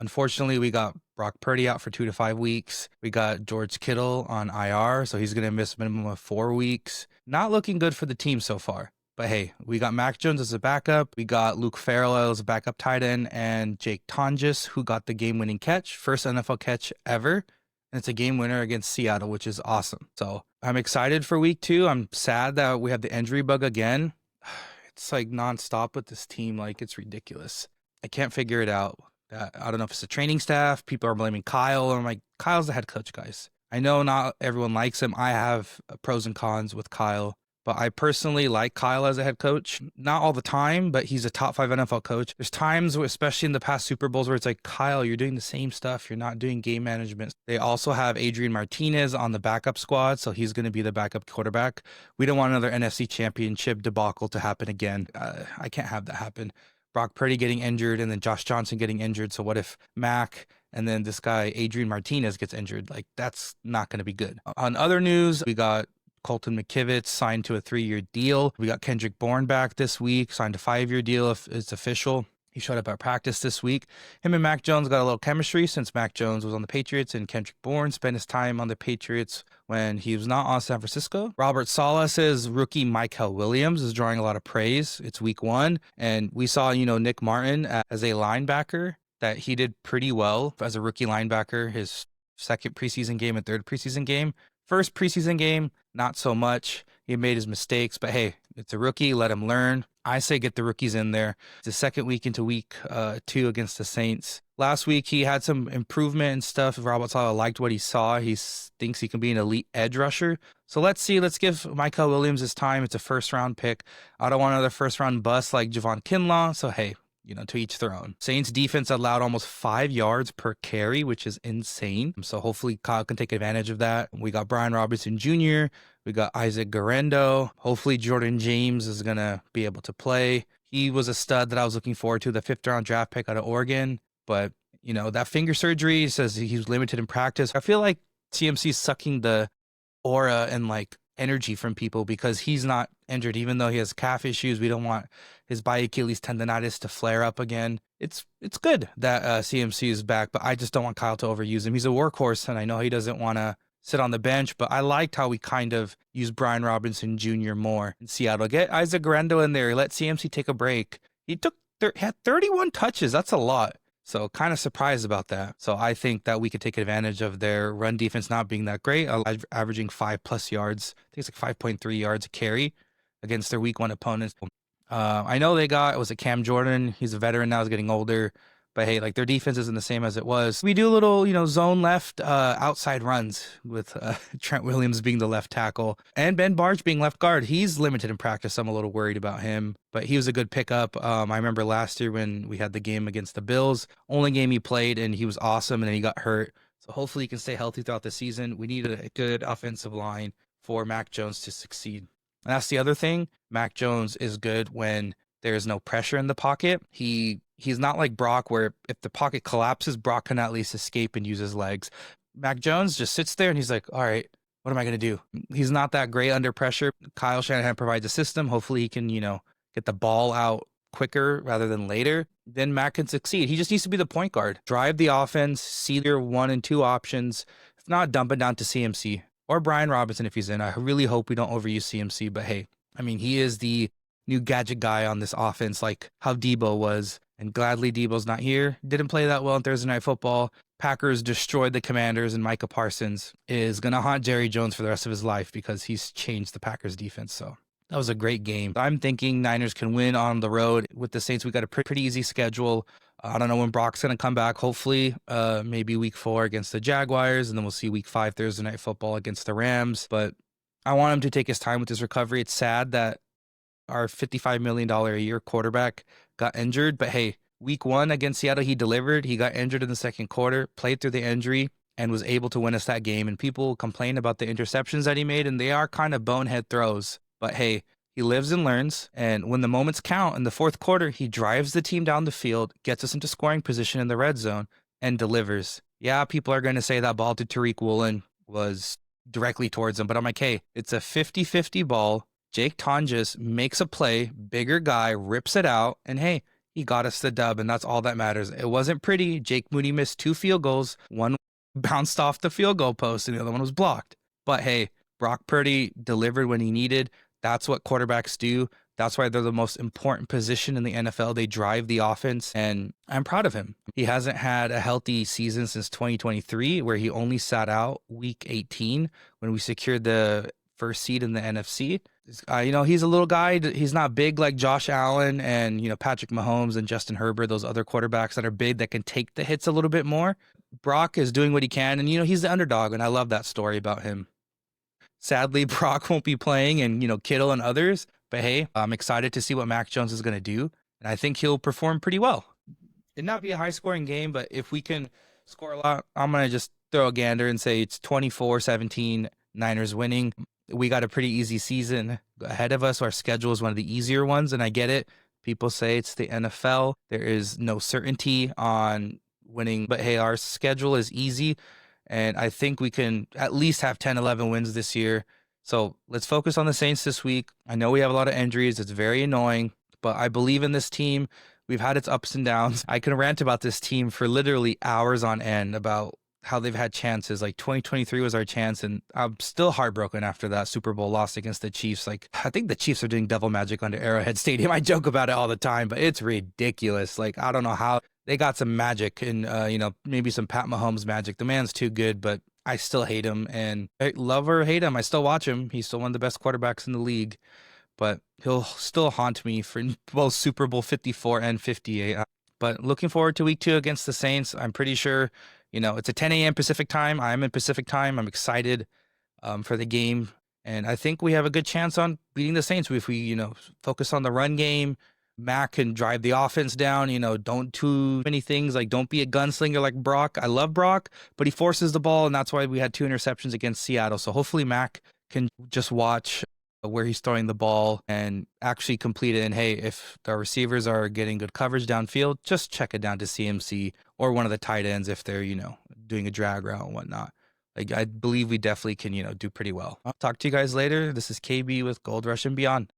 Unfortunately, we got Brock Purdy out for 2 to 5 weeks. We got George Kittle on IR, so he's going to miss a minimum of 4 weeks. Not looking good for the team so far. But hey, we got Mack Jones as a backup. We got Luke Farrell as a backup tight end, and Jake Tonjes, who got the game-winning catch, first NFL catch ever. And it's a game winner against Seattle, which is awesome. So I'm excited for week 2. I'm sad that we have the injury bug again. It's like nonstop with this team. Like, it's ridiculous. I can't figure it out. I don't know if it's the training staff. People are blaming Kyle. I'm like, Kyle's the head coach, guys. I know not everyone likes him. I have pros and cons with Kyle. But I personally like Kyle as a head coach. Not all the time, but he's a top 5 NFL coach. There's times, especially in the past Super Bowls, where it's like, Kyle, you're doing the same stuff. You're not doing game management. They also have Adrian Martinez on the backup squad, so he's going to be the backup quarterback. We don't want another NFC Championship debacle to happen again. I can't have that happen. Brock Purdy getting injured and then Josh Johnson getting injured. So what if Mack and then this guy, Adrian Martinez, gets injured? Like, that's not going to be good. On other news, we got Colton McKivitz signed to a 3-year deal. We got Kendrick Bourne back this week, signed a 5-year deal if it's official. He showed up at practice this week. Him and Mack Jones got a little chemistry since Mack Jones was on the Patriots, and Kendrick Bourne spent his time on the Patriots when he was not on San Francisco. Robert Salas's rookie Michael Williams is drawing a lot of praise. It's week 1, and we saw, Nick Martin as a linebacker, that he did pretty well as a rookie linebacker, his second preseason game and third preseason game. First preseason game, not so much. He made his mistakes, but hey, it's a rookie. Let him learn. I say get the rookies in there. It's the second week into week 2 against the Saints. Last week, he had some improvement and stuff. Robert Saleh liked what he saw. He thinks he can be an elite edge rusher. So let's see. Let's give Michael Williams his time. It's a first-round pick. I don't want another first-round bust like Javon Kinlaw. So hey, to each their own. Saints defense allowed almost 5 yards per carry, which is insane. So hopefully Kyle can take advantage of that. We got Brian Robinson Jr., we got Isaac Garendo. Hopefully Jordan James is going to be able to play. He was a stud that I was looking forward to, the 5th-round draft pick out of Oregon. But, that finger surgery says he was limited in practice. I feel like CMC is sucking the aura and, energy from people because he's not injured, even though he has calf issues. We don't want his biachilles tendonitis to flare up again. It's good that CMC is back, but I just don't want Kyle to overuse him. He's a workhorse, and I know he doesn't want to sit on the bench, but I liked how we kind of used Brian Robinson Jr. more in Seattle. Get Isaac Garendo in there. Let CMC take a break. He had 31 touches. That's a lot. So kind of surprised about that. So I think that we could take advantage of their run defense not being that great, averaging 5+ yards. I think it's like 5.3 yards a carry against their week 1 opponents. I know they got, was it Cam Jordan? He's a veteran now, he's getting older. But hey, their defense isn't the same as it was. We do a little, zone left outside runs with Trent Williams being the left tackle and Ben Barge being left guard. He's limited in practice. I'm a little worried about him, but he was a good pickup. I remember last year when we had the game against the Bills, only game he played, and he was awesome, and then he got hurt. So hopefully he can stay healthy throughout the season. We need a good offensive line for Mack Jones to succeed. And that's the other thing. Mack Jones is good when there is no pressure in the pocket. He's not like Brock, where if the pocket collapses, Brock can at least escape and use his legs. Mack Jones just sits there and he's like, all right, what am I going to do? He's not that great under pressure. Kyle Shanahan provides a system. Hopefully he can, get the ball out quicker rather than later. Then Mack can succeed. He just needs to be the point guard. Drive the offense, see their 1 and 2 options. If not, dump it down to CMC or Brian Robinson if he's in. I really hope we don't overuse CMC, but hey, he is the new gadget guy on this offense, like how Debo was. And gladly Debo's not here. Didn't play that well in Thursday Night Football. Packers destroyed the Commanders, and Micah Parsons is going to haunt Jerry Jones for the rest of his life because he's changed the Packers defense. So that was a great game. I'm thinking Niners can win on the road. With the Saints, we got a pretty easy schedule. I don't know when Brock's going to come back. Hopefully, maybe week 4 against the Jaguars, and then we'll see week 5 Thursday Night Football against the Rams. But I want him to take his time with his recovery. It's sad that our $55 million a year quarterback got injured, but hey, week 1 against Seattle, he delivered. He got injured in the second quarter, played through the injury, and was able to win us that game. And people complain about the interceptions that he made, and they are kind of bonehead throws. But hey, he lives and learns, and when the moments count in the fourth quarter, he drives the team down the field, gets us into scoring position in the red zone, and delivers. Yeah, people are going to say that ball to Tariq Woolen was directly towards him, but I'm like, hey, it's a 50-50 ball. Jake Tonjes makes a play, bigger guy, rips it out, and hey, He got us the dub, and that's all that matters. It wasn't pretty. Jake Moody missed 2 field goals. One bounced off the field goal post, and the other one was blocked. But hey, Brock Purdy delivered when he needed. That's what quarterbacks do. That's why they're the most important position in the NFL. They drive the offense, and I'm proud of him. He hasn't had a healthy season since 2023, where he only sat out week 18 when we secured the first seed in the NFC. He's a little guy. He's not big like Josh Allen and, Patrick Mahomes and Justin Herbert, those other quarterbacks that are big that can take the hits a little bit more. Brock is doing what he can, and, he's the underdog, and I love that story about him. Sadly, Brock won't be playing, and, Kittle and others. But hey, I'm excited to see what Mack Jones is going to do, and I think he'll perform pretty well. It'd not be a high-scoring game, but if we can score a lot, I'm going to just throw a gander and say it's 24-17, Niners winning. We got a pretty easy season ahead of us. Our schedule is one of the easier ones, and I get it. People say it's the NFL. There is no certainty on winning, but hey, our schedule is easy, and I think we can at least have 10, 11 wins this year. So let's focus on the Saints this week. I know we have a lot of injuries. It's very annoying, but I believe in this team. We've had its ups and downs. I can rant about this team for literally hours on end about how they've had chances. Like 2023 was our chance, and I'm still heartbroken after that Super Bowl loss against the Chiefs. Like, I think the Chiefs are doing devil magic under Arrowhead Stadium. I joke about it all the time, but it's ridiculous. Like, I don't know how they got some magic and, maybe some Pat Mahomes magic. The man's too good, but I still hate him, and love or hate him, I still watch him. He's still one of the best quarterbacks in the league, but he'll still haunt me for both Super Bowl 54 and 58. But looking forward to week 2 against the Saints. I'm pretty sure, it's a 10 a.m. Pacific time. I'm in Pacific time. I'm excited for the game, and I think we have a good chance on beating the Saints if we, focus on the run game. Mack can drive the offense down, don't too many things. Like, don't be a gunslinger like Brock. I love Brock, but he forces the ball, and that's why we had 2 interceptions against Seattle. So hopefully Mack can just watch where he's throwing the ball and actually complete it. And hey, if the receivers are getting good coverage downfield, just check it down to CMC or one of the tight ends if they're, doing a drag route and whatnot. Like, I believe we definitely can, do pretty well. I'll talk to you guys later. This is KB with Gold Rush and Beyond.